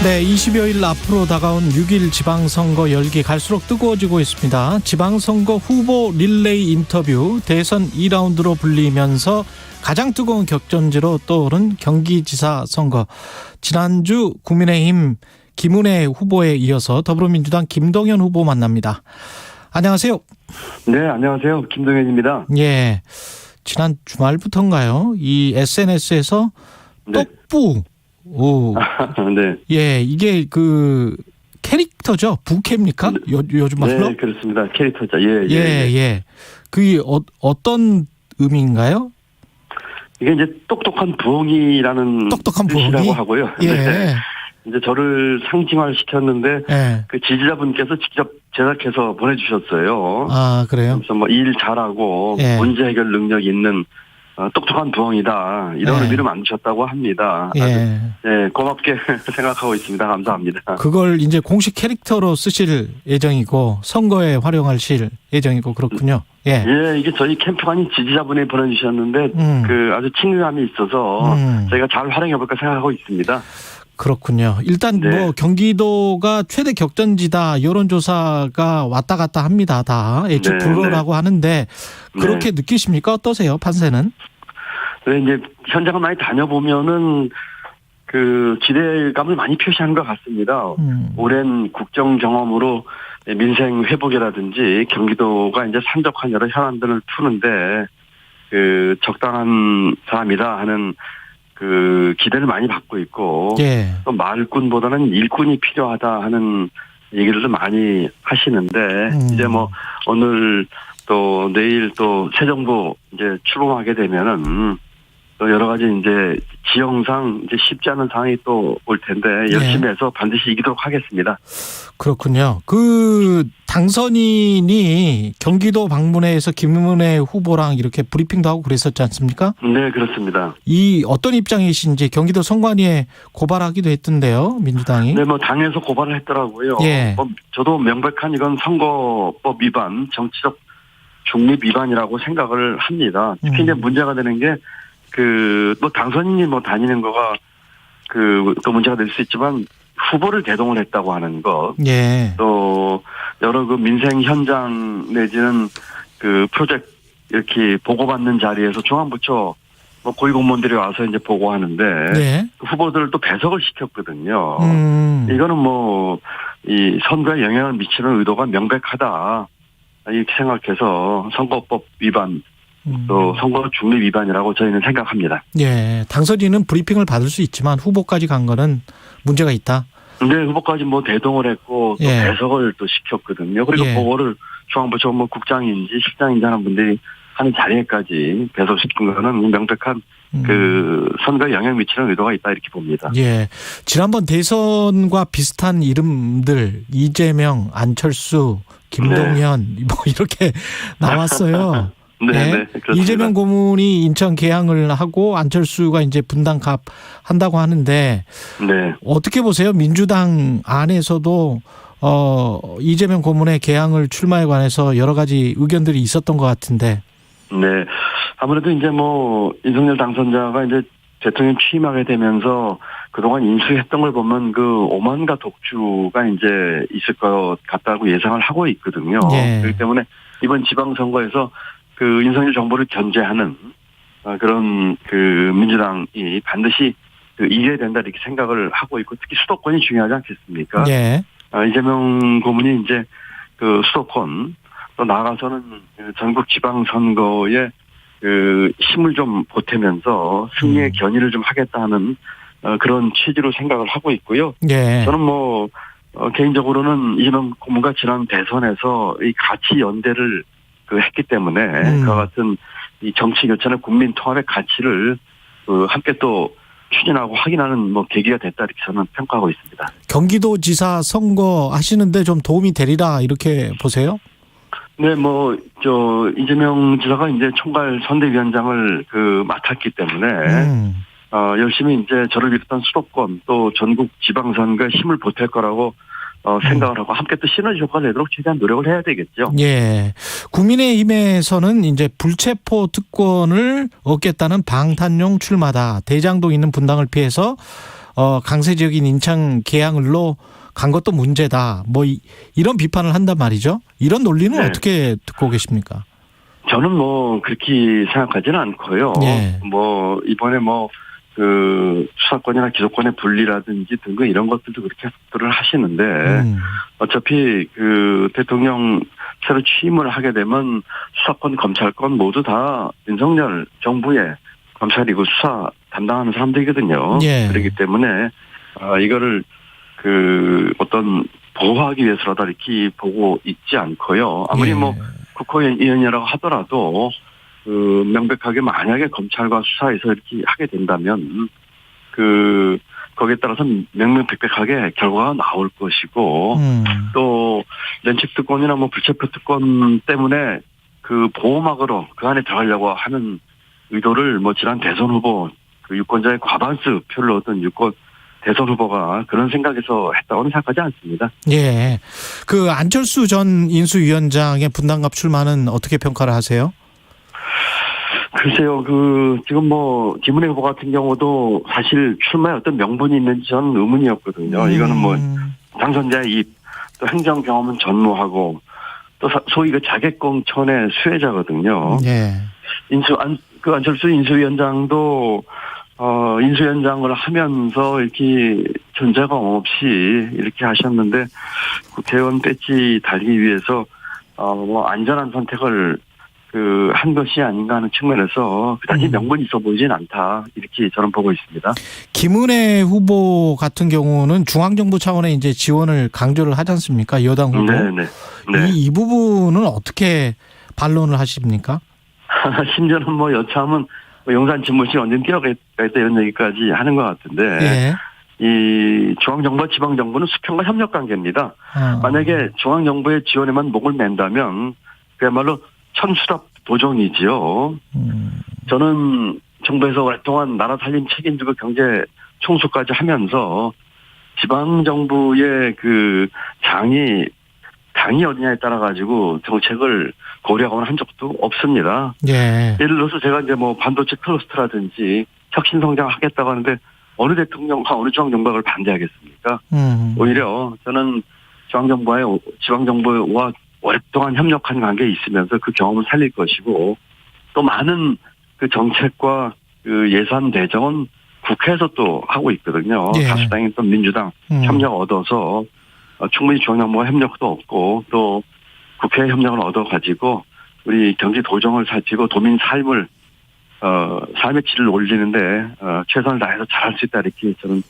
네, 20여일 앞으로 다가온 6.1 지방선거 열기 갈수록 뜨거워지고 있습니다. 지방선거 후보 릴레이 인터뷰 대선 2라운드로 불리면서 가장 뜨거운 격전지로 떠오른 경기지사 선거. 지난주 국민의힘 김은혜 후보에 이어서 더불어민주당 김동연 후보 만납니다. 안녕하세요. 네, 안녕하세요. 김동연입니다. 예, 지난 주말부터인가요? 이 SNS에서 네. 떡부. 오. 네. 예, 이게 그 캐릭터죠? 부캐입니까? 요즘 말로? 네, 그렇습니다. 캐릭터죠. 예. 그게 어떤 의미인가요? 이게 이제 똑똑한 부엉이라는 똑똑한 뜻이라고 부엉이? 하고요. 예. 네. 이제 저를 상징화시켰는데 예. 그 지지자분께서 직접 제작해서 보내주셨어요. 아, 그래요? 그래서 뭐 일 잘하고 예. 문제 해결 능력 있는 똑똑한 부엉이다 이런 예. 의미로 만드셨다고 합니다. 예. 네, 고맙게 생각하고 있습니다. 감사합니다. 그걸 이제 공식 캐릭터로 쓰실 예정이고 선거에 활용하실 예정이고 그렇군요. 예. 예, 이게 저희 캠프관이 지지자분이 보내주셨는데 그 아주 친근함이 있어서 저희가 잘 활용해볼까 생각하고 있습니다. 그렇군요. 일단 네. 뭐 경기도가 최대 격전지다 여론조사가 왔다 갔다 합니다. 다 예측 네, 불허라고 하는데 그렇게 느끼십니까? 어떠세요? 판세는? 네, 이제 현장을 많이 다녀보면은 그 기대감을 많이 표시한 것 같습니다. 오랜 국정 경험으로 민생 회복이라든지 경기도가 이제 산적한 여러 현안들을 푸는데 그 적당한 사람이다 하는 그 기대를 많이 받고 있고 예. 또 말꾼보다는 일꾼이 필요하다 하는 얘기를 좀 많이 하시는데 이제 뭐 오늘 또 내일 또 새 정부 이제 출범하게 되면은 또 여러 가지 이제 지형상 이제 쉽지 않은 상황이 또 올 텐데 열심히 해서 반드시 이기도록 하겠습니다. 그렇군요. 그 당선인이 경기도 방문회에서 김은혜 후보랑 이렇게 브리핑도 하고 그랬었지 않습니까? 네, 그렇습니다. 이 어떤 입장이신지 경기도 선관위에 고발하기도 했던데요, 민주당이. 네, 뭐 당에서 고발을 했더라고요. 예. 저도 명백한 이건 선거법 위반, 정치적 중립 위반이라고 생각을 합니다. 특히 이제 문제가 되는 게 그 뭐 당선인이 뭐 다니는 거가 그 또 문제가 될 수 있지만 후보를 대동을 했다고 하는 것, 예. 또 여러 그 민생 현장 내지는 그 프로젝트 이렇게 보고받는 자리에서 중앙부처 뭐 고위공무원들이 와서 이제 보고하는데 예. 후보들을 또 배석을 시켰거든요. 이거는 뭐 이 선거에 영향을 미치는 의도가 명백하다 이렇게 생각해서 선거법 위반 또 선거 중립 위반이라고 저희는 생각합니다. 예, 당선인은 브리핑을 받을 수 있지만 후보까지 간 거는 문제가 있다. 네, 후보까지 뭐 대동을 했고 또 예. 배석을 또 시켰거든요. 그리고 예. 보고를 중앙부처 뭐 국장인지 실장인지 하는 분들이 하는 자리에까지 배석시킨 거는 명백한 그 선거에 영향 미치는 의도가 있다 이렇게 봅니다. 예, 지난번 대선과 비슷한 이름들 이재명, 안철수, 김동연 뭐 이렇게 나왔어요. 네, 네. 그렇습니다. 이재명 고문이 인천 개항을 하고 안철수가 이제 분당 한다고 하는데 네. 어떻게 보세요? 민주당 안에서도 이재명 고문의 개항을 출마에 관해서 여러 가지 의견들이 있었던 것 같은데. 네. 아무래도 이제 뭐 윤석열 당선자가 이제 대통령 취임하게 되면서 그동안 인수했던 걸 보면 그 오만과 독주가 이제 있을 것 같다고 예상을 하고 있거든요. 예. 그렇기 때문에 이번 지방선거에서 그 윤석열 정부를 견제하는 그런 그 민주당이 반드시 그 이겨야 된다 이렇게 생각을 하고 있고 특히 수도권이 중요하지 않겠습니까? 예. 이재명 고문이 이제 그 수도권 또 나아가서는 전국 지방선거에 그 힘을 좀 보태면서 승리의 견인을 좀 하겠다 하는 그런 취지로 생각을 하고 있고요. 예. 저는 뭐 개인적으로는 이재명 고문과 지난 대선에서 이 가치 연대를 그 했기 때문에 그와 같은 이 정치 교체나 국민 통합의 가치를 그 함께 또 추진하고 확인하는 뭐 계기가 됐다 이렇게 저는 평가하고 있습니다. 경기도지사 선거 하시는데 좀 도움이 되리라 이렇게 보세요? 네, 뭐 이재명 지사가 이제 총괄 선대위원장을 그 맡았기 때문에 열심히 이제 저를 비롯한 수도권 또 전국 지방선거에 힘을 보탤 거라고 생각을 하고 함께 또 시너지 효과가 내도록 최대한 노력을 해야 되겠죠. 예. 국민의힘에서는 이제 불체포 특권을 얻겠다는 방탄용 출마다. 대장동 있는 분당을 피해서 강세적인 인천 계양을로 간 것도 문제다. 뭐 이런 비판을 한단 말이죠. 이런 논리는 네. 어떻게 듣고 계십니까? 저는 뭐 그렇게 생각하지는 않고요. 예. 뭐 이번에 뭐 그 수사권이나 기소권의 분리라든지 등등 이런 것들도 그렇게 속도를 하시는데 어차피 그 대통령 새로 취임을 하게 되면 수사권, 검찰권 모두 다 윤석열 정부의 검찰이고 수사 담당하는 사람들이거든요. 예. 그렇기 때문에 이거를 그 어떤 보호하기 위해서라도 이렇게 보고 있지 않고요. 아무리 예. 뭐 국회의원이라고 하더라도 그 명백하게 만약에 검찰과 수사에서 이렇게 하게 된다면 그 거기에 따라서 명명백백하게 결과가 나올 것이고 또 면책특권이나 뭐 불체포특권 때문에 그 보호막으로 그 안에 들어가려고 하는 의도를 뭐 지난 대선 후보 그 유권자의 과반수 표를 얻은 대선 후보가 그런 생각에서 했다고는 생각하지 않습니다. 예. 그 안철수 전 인수위원장의 분당갑 출마는 어떻게 평가를 하세요? 글쎄요, 지금 뭐, 김은혜 후보 같은 경우도 사실 출마에 어떤 명분이 있는지 저는 의문이었거든요. 이거는 뭐, 당선자의 입, 또 행정 경험은 전무하고, 또 소위 그 자객공천의 수혜자거든요. 예. 안철수 인수위원장도, 인수위원장을 하면서 이렇게 존재감 없이 이렇게 하셨는데, 국회의원 배지 달기 위해서, 뭐, 안전한 선택을 한 것이 아닌가 하는 측면에서 그다지 명분이 있어 보이진 않다. 이렇게 저는 보고 있습니다. 김은혜 후보 같은 경우는 중앙정부 차원의 이제 지원을 강조를 하지 않습니까? 여당 후보. 네네. 네. 이 부분은 어떻게 반론을 하십니까? 심지어는 뭐 여차하면 용산 집무실 언제 뛰어가겠다 이런 얘기까지 하는 것 같은데. 예. 이 중앙정부와 지방정부는 수평과 협력 관계입니다. 만약에 중앙정부의 지원에만 목을 맨다면 그야말로 천수답 도정이지요. 저는 정부에서 오랫동안 나라 살림 책임지고 경제 총수까지 하면서 지방정부의 그 당이 어디냐에 따라 가지고 정책을 고려하거나 한 적도 없습니다. 예. 예를 들어서 제가 이제 뭐 반도체 클러스터라든지 혁신 성장하겠다고 하는데 어느 대통령과 어느 중앙정부가 그걸 반대하겠습니까? 오히려 저는 지방정부와 오랫동안 협력한 관계에 있으면서 그 경험을 살릴 것이고 또 많은 그 정책과 그 예산 대정은 국회에서 또 하고 있거든요. 예. 다수당인 또 민주당 협력 얻어서 충분히 중앙정부와 협력도 얻고 또 국회 협력을 얻어가지고 우리 경제 도정을 살피고 도민 삶의 질을 올리는데 최선을 다해서 잘할 수 있다 이렇게 저는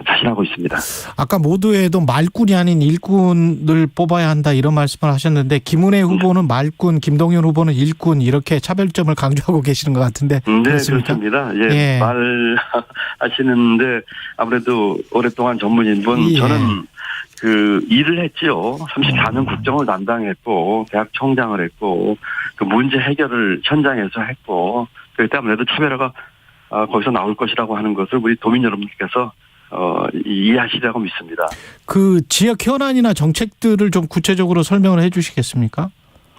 자신하고 있습니다. 아까 모두에도 말꾼이 아닌 일꾼을 뽑아야 한다 이런 말씀을 하셨는데 김은혜 후보는 말꾼, 김동연 후보는 일꾼 이렇게 차별점을 강조하고 계시는 것 같은데 그렇습니까? 네, 그렇습니다. 예. 말하시는데 아무래도 오랫동안 전문인분 저는 그 일을 했지요. 34년 국정을 담당했고 대학 총장을 했고 그 문제 해결을 현장에서 했고 그렇기 때문에 아무래도 차별화가 거기서 나올 것이라고 하는 것을 우리 도민 여러분께서 이해하시리라고 믿습니다. 그 지역 현안이나 정책들을 좀 구체적으로 설명을 해 주시겠습니까?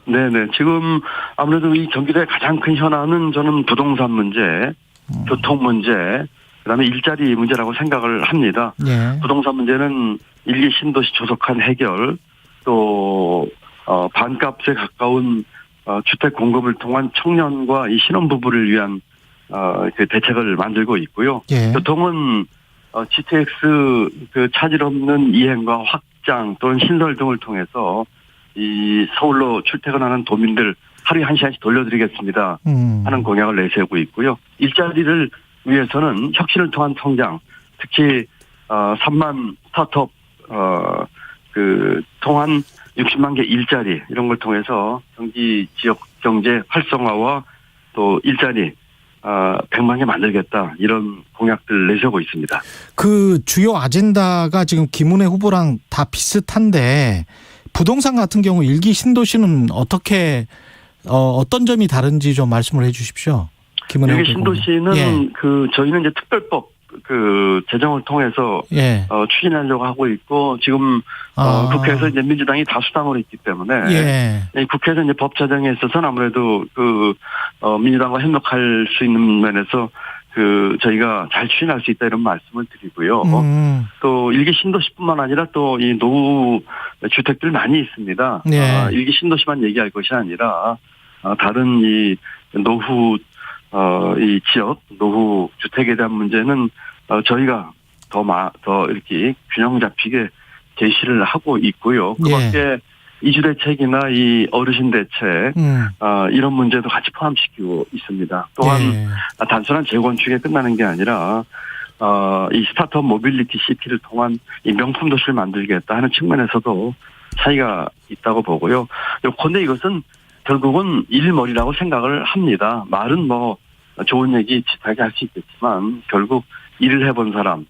네네. 지금 아무래도 이 경기도의 가장 큰 현안은 저는 부동산 문제, 교통 문제, 그다음에 일자리 문제라고 생각을 합니다. 예. 부동산 문제는 1기 신도시 조속한 해결, 또 반값에 가까운 주택 공급을 통한 청년과 이 신혼부부를 위한 그 대책을 만들고 있고요. 예. 교통은 GTX 그 차질 없는 이행과 확장 또는 신설 등을 통해서 이 서울로 출퇴근하는 도민들 하루에 1시간씩 돌려드리겠습니다 하는 공약을 내세우고 있고요. 일자리를 위해서는 혁신을 통한 성장, 특히 3만 스타트업 통한 60만 개 일자리 이런 걸 통해서 경기 지역 경제 활성화와 또 일자리 100만 개 만들겠다 이런 공약들 내세우고 있습니다. 그 주요 아젠다가 지금 김은혜 후보랑 다 비슷한데 부동산 같은 경우 1기 신도시는 어떤 점이 다른지 좀 말씀을 해 주십시오. 김은혜 후보. 1기 신도시는 저희는 이제 특별법 제정을 통해서 추진하려고 하고 있고 지금 국회에서 이제 민주당이 다수당으로 있기 때문에 국회에서 이제 법 제정에 있어서는 아무래도 민주당과 협력할 수 있는 면에서 저희가 잘 추진할 수 있다 이런 말씀을 드리고요. 또 일기 신도시뿐만 아니라 또 이 노후 주택들 많이 있습니다. 네. 일기 신도시만 얘기할 것이 아니라 다른 이 노후 이 지역 노후 주택에 대한 문제는 저희가 더 이렇게 균형 잡히게 제시를 하고 있고요. 그밖에 이주 대책이나 이 어르신 대책 이런 문제도 같이 포함시키고 있습니다. 또한 단순한 재건축에 끝나는 게 아니라 이 스타트업 모빌리티 시티를 통한 이 명품 도시를 만들겠다 하는 측면에서도 차이가 있다고 보고요. 그런데 이것은 결국은 일머리라고 생각을 합니다. 말은 뭐 좋은 얘기 비슷하게 할 수 있겠지만 결국 일을 해본 사람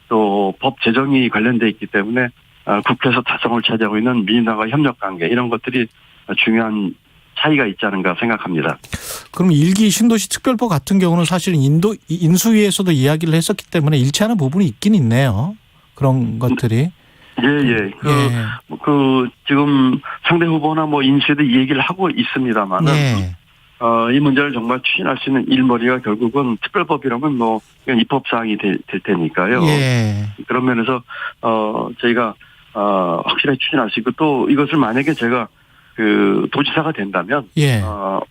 또 법 제정이 관련돼 있기 때문에 국회에서 다성을 차지하고 있는 민주당과 협력관계 이런 것들이 중요한 차이가 있지 않은가 생각합니다. 그럼 일기 신도시 특별법 같은 경우는 사실은 인수위에서도 이야기를 했었기 때문에 일치하는 부분이 있긴 있네요. 그런 것들이. 지금 상대 후보나 뭐 인수위도 이 얘기를 하고 있습니다만은 이 문제를 정말 추진할 수 있는 일머리가 결국은 특별법이라면 뭐 그냥 입법사항이 될 테니까요. 그런 면에서 저희가 확실하게 추진할 수 있고 또 이것을 만약에 제가 도지사가 된다면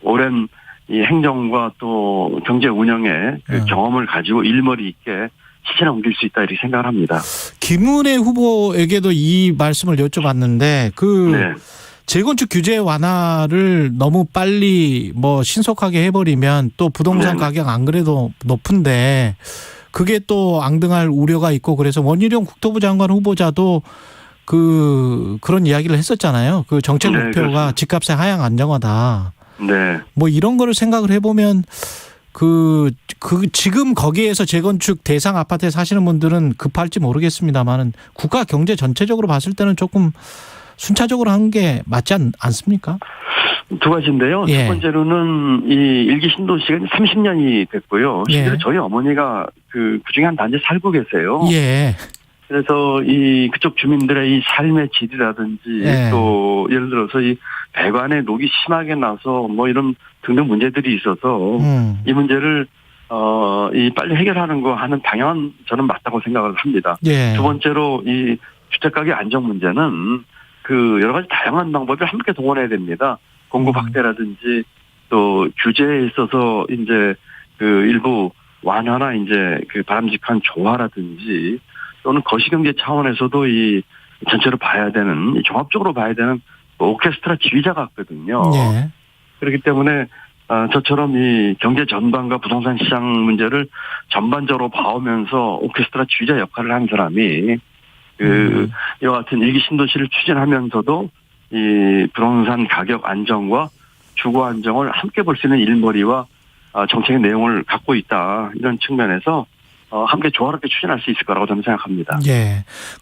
오랜 이 행정과 또 경제 운영의 경험을 가지고 일머리 있게 실천에 옮길 수 있다 이렇게 생각을 합니다. 김은혜 후보에게도 이 말씀을 여쭤봤는데 재건축 규제 완화를 너무 빨리 뭐 신속하게 해버리면 또 부동산 가격 안 그래도 높은데 그게 또 앙등할 우려가 있고 그래서 원희룡 국토부 장관 후보자도 그런 이야기를 했었잖아요. 그 정책 목표가 집값의 하향 안정화다. 뭐 이런 거를 생각을 해보면 지금 거기에서 재건축 대상 아파트에 사시는 분들은 급할지 모르겠습니다만은 국가 경제 전체적으로 봤을 때는 조금 순차적으로 하는 게 맞지 않습니까? 두 가지인데요. 첫 번째로는 이 일기 신도시가 30년이 됐고요. 실제로 저희 어머니가 그중에 한 단지 살고 계세요. 그래서 그쪽 주민들의 이 삶의 질이라든지 또 예를 들어서 이 배관에 녹이 심하게 나서 뭐 이런 등등 문제들이 있어서 이 문제를 빨리 해결하는 거 하는 방향은 저는 맞다고 생각을 합니다. 두 번째로 이 주택가격 안정 문제는 여러 가지 다양한 방법을 함께 동원해야 됩니다. 공급 확대라든지 또 규제에 있어서 이제 일부 완화나 이제 바람직한 조화라든지 또는 거시경제 차원에서도 이 전체로 봐야 되는 종합적으로 봐야 되는 오케스트라 지휘자 같거든요. 그렇기 때문에 저처럼 이 경제 전반과 부동산 시장 문제를 전반적으로 봐오면서 오케스트라 지휘자 역할을 한 사람이 이와 같은 일기 신도시를 추진하면서도 이 부동산 가격 안정과 주거 안정을 함께 볼 수 있는 일머리와 정책의 내용을 갖고 있다. 이런 측면에서 함께 조화롭게 추진할 수 있을 거라고 저는 생각합니다.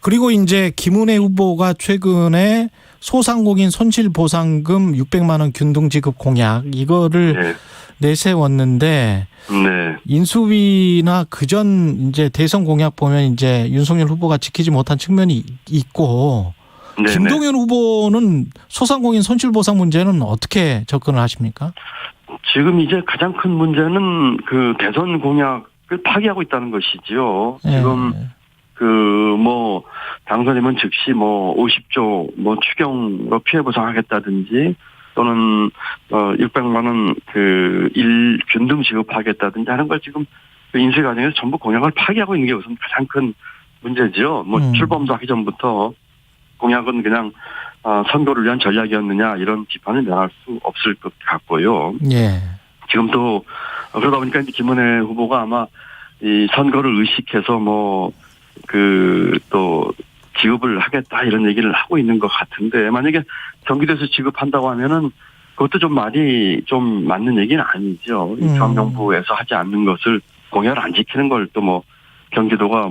그리고 이제 김은혜 후보가 최근에 소상공인 손실보상금 600만 원 균등 지급 공약 이거를 내세웠는데 인수위나 그전 이제 대선 공약 보면 이제 윤석열 후보가 지키지 못한 측면이 있고 김동연 후보는 소상공인 손실보상 문제는 어떻게 접근을 하십니까? 지금 이제 가장 큰 문제는 대선 공약을 파기하고 있다는 것이지요. 지금 당선이면 즉시 50조 추경으로 피해 보상하겠다든지 또는 600만 원 균등 지급하겠다든지 하는 걸 지금 인쇄 과정에서 전부 공약을 파기하고 있는 게 우선 가장 큰 문제지요. 출범도 하기 전부터 공약은 그냥 선거를 위한 전략이었느냐 이런 비판을 면할 수 없을 것 같고요. 지금 또 그러다 보니까 이제 김은혜 후보가 아마 이 선거를 의식해서 또 지급을 하겠다 이런 얘기를 하고 있는 것 같은데 만약에 경기도에서 지급한다고 하면은 그것도 좀 말이 좀 맞는 얘기는 아니죠. 중앙정부에서 하지 않는 것을 공약을 안 지키는 걸 또 경기도가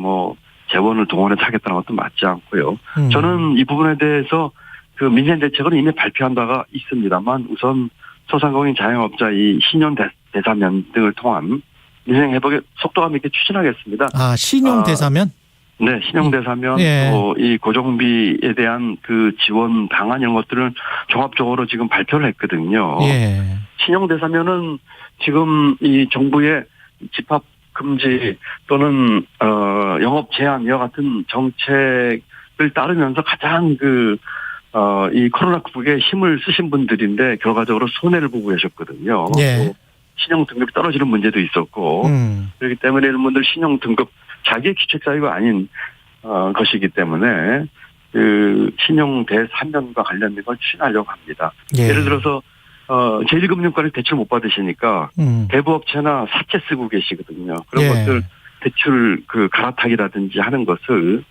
재원을 동원해서 하겠다는 것도 맞지 않고요. 저는 이 부분에 대해서 민생 대책은 이미 발표한 바가 있습니다만 우선 소상공인 자영업자 이 신용 대사면 등을 통한 민생 회복에 속도감 있게 추진하겠습니다. 신용 대사면? 네, 신용대사면, 또 이 고정비에 대한 지원 방안 이런 것들을 종합적으로 지금 발표를 했거든요. 신용대사면은 지금 이 정부의 집합 금지 또는 영업 제한 이와 같은 정책을 따르면서 가장 이 코로나19에 힘을 쓰신 분들인데 결과적으로 손해를 보고 계셨거든요. 예. 신용 등급이 떨어지는 문제도 있었고 그렇기 때문에 이런 분들 신용 등급 자기의 귀책 사유가 아닌 것이기 때문에 그 신용 대사면과 관련된 걸 추진하려고 합니다. 예. 예를 들어서 제1금융권을 대출 못 받으시니까 대부업체나 사채 쓰고 계시거든요. 그런 예. 것들 대출 갈아타기라든지 하는 것을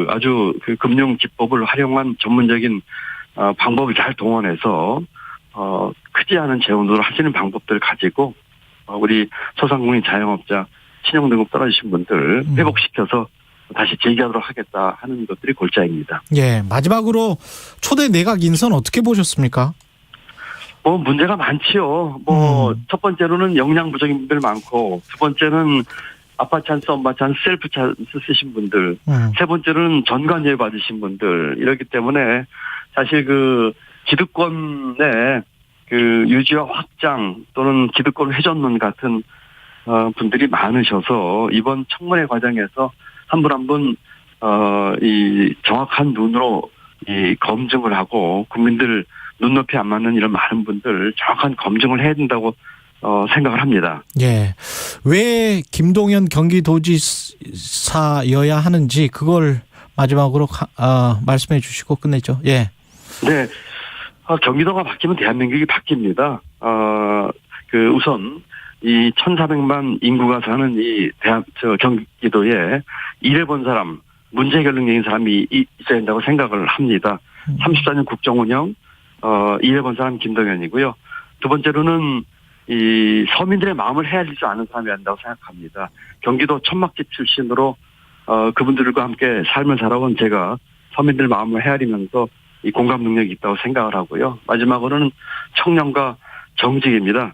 아주 금융 기법을 활용한 전문적인 방법을 잘 동원해서 크지 않은 재원으로 하시는 방법들을 가지고 우리 소상공인 자영업자 신용 등급 떨어지신 분들 회복시켜서 다시 재기하도록 하겠다 하는 것들이 골자입니다. 예, 마지막으로 초대 내각 인선 어떻게 보셨습니까? 문제가 많지요. 첫 번째로는 역량 부족인 분들 많고, 두 번째는 아빠 찬스, 엄마 찬스, 셀프 찬스 쓰신 분들, 세 번째로는 전관예우 받으신 분들, 이렇기 때문에 사실 기득권의 유지와 확장 또는 기득권 회전론 같은 분들이 많으셔서 이번 청문회 과정에서 한 분 한 분 이 정확한 눈으로 이 검증을 하고 국민들 눈높이 안 맞는 이런 많은 분들 정확한 검증을 해야 된다고 생각을 합니다. 예, 왜 김동연 경기도지사여야 하는지 그걸 마지막으로 말씀해 주시고 끝내죠. 예. 네, 경기도가 바뀌면 대한민국이 바뀝니다. 우선 이 1,400만 인구가 사는 이 경기도에 일해본 사람, 문제 해결 능력인 사람이 있어야 된다고 생각을 합니다. 34년 국정운영, 일해본 사람 김동연이고요. 두 번째로는 이 서민들의 마음을 헤아릴 줄 아는 사람이 한다고 생각합니다. 경기도 천막집 출신으로 그분들과 함께 삶을 살아온 제가 서민들 마음을 헤아리면서 이 공감 능력이 있다고 생각을 하고요. 마지막으로는 청렴과 정직입니다.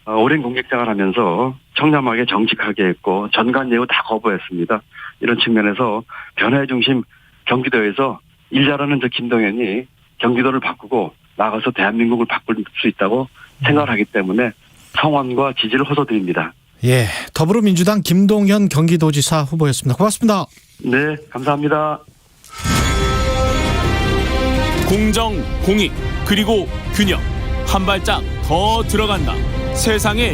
오랜 공직생활 하면서 청렴하게 정직하게 했고 전관예우 다 거부했습니다. 이런 측면에서 변화의 중심 경기도에서 일 잘하는 저 김동연이 경기도를 바꾸고 나가서 대한민국을 바꿀 수 있다고 생각을 하기 때문에 성원과 지지를 호소드립니다. 예, 더불어민주당 김동연 경기도지사 후보였습니다. 고맙습니다. 네, 감사합니다. 공정, 공익, 그리고 균형. 한 발짝 더 들어간다. 세상에